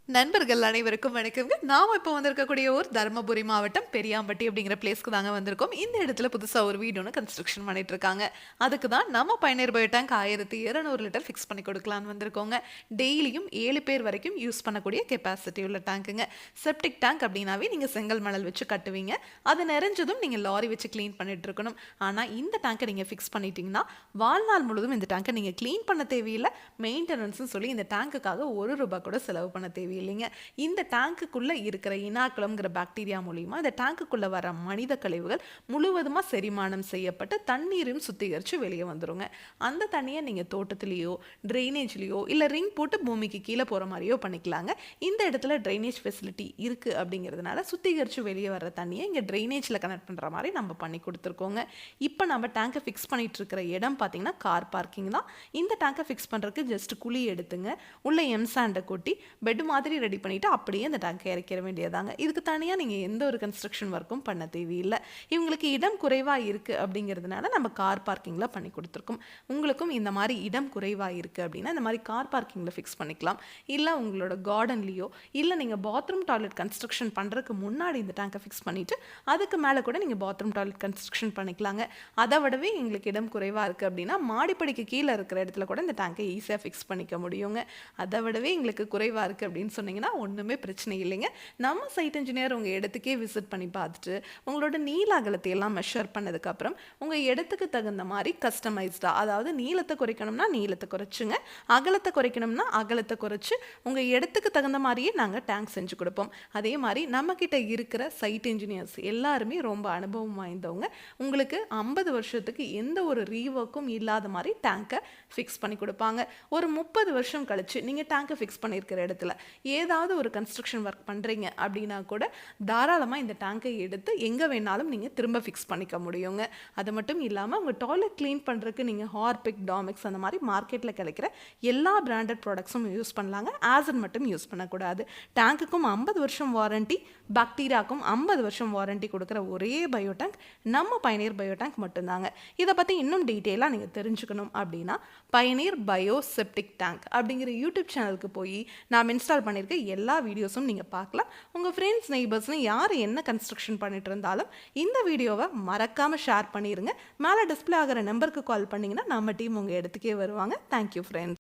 நண்பர்கள் அனைவருக்கும் வணக்கங்க. நாம இப்போ வந்திருக்கக்கூடிய ஊர் தருமபுரி மாவட்டம் பெரியாம்பட்டி அப்படிங்கிற பிளேஸ்க்கு தாங்க வந்திருக்கோம். இந்த இடத்துல புதுசா ஒரு வீடு ஒன்று கன்ஸ்ட்ரக்ஷன் பண்ணிட்டு இருக்காங்க. அதுக்கு தான் நம்ம பயனர் பயோ டேங்க் 1200 லிட்டர் ஃபிக்ஸ் பண்ணி கொடுக்கலான்னு வந்திருக்கோங்க. டெய்லியும் 7 பேர் வரைக்கும் யூஸ் பண்ணக்கூடிய கெப்பாசிட்டி உள்ள டேங்க்குங்க. செப்டிக் டேங்க் அப்படின்னாவே நீங்க செங்கல் மணல் வச்சு கட்டுவீங்க. அது நிறைஞ்சதும் நீங்க லாரி வச்சு க்ளீன் பண்ணிட்டு இருக்கணும். ஆனா இந்த டேங்கை நீங்க ஃபிக்ஸ் பண்ணிட்டீங்கன்னா வாழ்நாள் முழுவதும் இந்த டேங்கை நீங்க க்ளீன் பண்ண தேவையில்லை. மெயின்டெனன்ஸ்னு சொல்லி இந்த டேங்குக்காக ₹1 கூட செலவு பண்ண தேவையில்லை. இல்லைங்க. இந்த டேங்குக்குள்ள இருக்கிற இனாக்குளம்ங்கிற பாக்டீரியா மூலியமா இந்த டேங்குக்குள்ள வர மனித கழிவுகள் முழுவதுமா செரிமானம் செய்யப்பட்டு தண்ணீரையும் சுத்திகரிச்சு வெளியே வந்துருங்க. அந்த தண்ணியை நீங்க தோட்டத்திலேயோ ட்ரைனேஜ்லயோ இல்ல ரிங் போட்டு பூமிக்கு கீழே போற மாதிரியோ பண்ணிக்கலாங்க. இந்த இடத்துல ட்ரைனேஜ் ஃபெசிலிட்டி இருக்கு அப்படிங்கிறதுனால சுத்திகரிச்சு வெளியே வர தண்ணியை இங்க ட்ரைனேஜ்ல கனெக்ட் பண்ற மாதிரி நம்ம பண்ணி கொடுத்துருக்கோங்க. இப்போ நம்ம டேங்கை ஃபிக்ஸ் பண்ணிட்டு இருக்கிற இடம் பார்த்தீங்கன்னா கார் பார்க்கிங் தான். இந்த டேங்கை ஃபிக்ஸ் பண்றதுக்கு ஜஸ்ட் குழி எடுத்துங்க, உள்ள எம்சாண்டை கொட்டி பெட் மாதிரி ரெடி பண்ணிட்டு அப்படியே அந்த டேங்கை இறக்கிற வேண்டியதாங்க. இதுக்கு தனியாக நீங்கள் எந்த ஒரு கன்ஸ்ட்ரக்ஷன் ஒர்க்கும் பண்ண தேவையில்லை. இவங்களுக்கு இடம் குறைவாக இருக்குது அப்படிங்கிறதுனால நம்ம கார் பார்க்கிங்கில் பண்ணி கொடுத்துருக்கோம். உங்களுக்கும் இந்த மாதிரி இடம் குறைவாக இருக்குது அப்படின்னா இந்த மாதிரி கார் பார்க்கிங்கில் ஃபிக்ஸ் பண்ணிக்கலாம். இல்லை உங்களோட கார்டன்லேயோ இல்லை நீங்கள் பாத்ரூம் டாய்லெட் கன்ஸ்ட்ரக்ஷன் பண்ணுறதுக்கு முன்னாடி இந்த டேங்கை ஃபிக்ஸ் பண்ணிவிட்டு அதுக்கு மேலே கூட நீங்கள் பாத்ரூம் டாய்லெட் கன்ஸ்ட்ரக்ஷன் பண்ணிக்கலாங்க. அதை விடவே எங்களுக்கு இடம் குறைவாக இருக்குது அப்படின்னா மாடிப்படிக்கு கீழே இருக்கிற இடத்துல கூட இந்த டேங்கை ஈஸியாக ஃபிக்ஸ் பண்ணிக்க முடியுங்க. அதை விடவே எங்களுக்கு குறைவாக இருக்குது அப்படின்னு சொன்னீங்கன்னா ஒன்றுமே பிரச்சனை இல்லைங்க. நம்ம சைட் இன்ஜினியர் உங்கள் இடத்துக்கே விசிட் பண்ணி பார்த்துட்டு உங்களோட நீள அகலத்தை எல்லாம் மெஷர் பண்ணதுக்கப்புறம் உங்கள் இடத்துக்கு தகுந்த மாதிரி கஸ்டமைஸ்டாக, அதாவது நீளத்தை குறைக்கணும்னா நீளத்தை குறைச்சுங்க, அகலத்தை குறைக்கணும்னா அகலத்தை குறைச்சி உங்கள் இடத்துக்கு தகுந்த மாதிரியே நாங்கள் டேங்க் செஞ்சு கொடுப்போம். அதே மாதிரி நம்மக்கிட்ட இருக்கிற சைட் இன்ஜினியர்ஸ் எல்லாருமே ரொம்ப அனுபவம் வாய்ந்தவங்க. உங்களுக்கு 50 வருஷத்துக்கு எந்த ஒரு ரீவொர்க்கும் இல்லாத மாதிரி டேங்கை ஃபிக்ஸ் பண்ணி கொடுப்பாங்க. ஒரு 30 வருஷம் கழிச்சு நீங்கள் டேங்கை ஃபிக்ஸ் பண்ணியிருக்கிற இடத்துல ஏதாவது ஒரு கன்ஸ்ட்ரக்ஷன் ஒர்க் பண்ணுறீங்க அப்படின்னா கூட தாராளமாக இந்த டேங்கை எடுத்து எங்கே வேணாலும் நீங்கள் திரும்ப ஃபிக்ஸ் பண்ணிக்க முடியுங்க. அது மட்டும் இல்லாமல் உங்கள் டாய்லெட் க்ளீன் பண்ணுறதுக்கு நீங்கள் ஹார்பிக், டாமிக்ஸ் அந்த மாதிரி மார்க்கெட்டில் கிடைக்கிற எல்லா பிராண்டட் ப்ராடக்ட்ஸும் யூஸ் பண்ணலாங்க. ஆசிட் மட்டும் யூஸ் பண்ணக்கூடாது. டேங்குக்கும் 50 வருஷம் வாரண்டி, பாக்டீரியாவுக்கும் 50 வருஷம் வாரண்டி கொடுக்குற ஒரே பயோ டேங்க் நம்ம பயனீர் பயோ டேங்க் மட்டும்தாங்க. இதை பற்றி இன்னும் டீட்டெயிலாக நீங்கள் தெரிஞ்சுக்கணும் அப்படின்னா பயனீர் பயோ செப்டிக் டேங்க் அப்படிங்கிற யூடியூப் சேனலுக்கு போய் நாம் இன்ஸ்டால் பண்ணியிருக்க எல்லா வீடியோஸும் நீங்கள் பார்க்கலாம். உங்கள் ஃப்ரெண்ட்ஸ், நெய்பர்ஸ்னு யார் என்ன கன்ஸ்ட்ரக்ஷன் பண்ணிட்டு இருந்தாலும் இந்த வீடியோவை மறக்காமல் ஷேர் பண்ணிடுங்க. மேலே டிஸ்பிளே ஆகிற நம்பருக்கு கால் பண்ணிங்கன்னா நம்ம டீம் உங்கள் இடத்துக்கே வருவாங்க. Thank you friends.